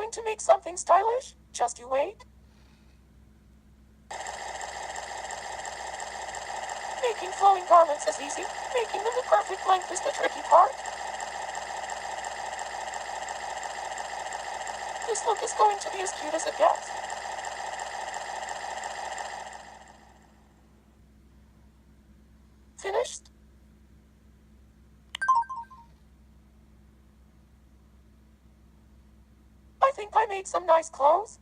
going to make something stylish. Just you wait. Making flowing garments is easy. Making them the perfect length is the tricky part. This look is going to be as cute as it gets. Finished? I think I made some nice clothes.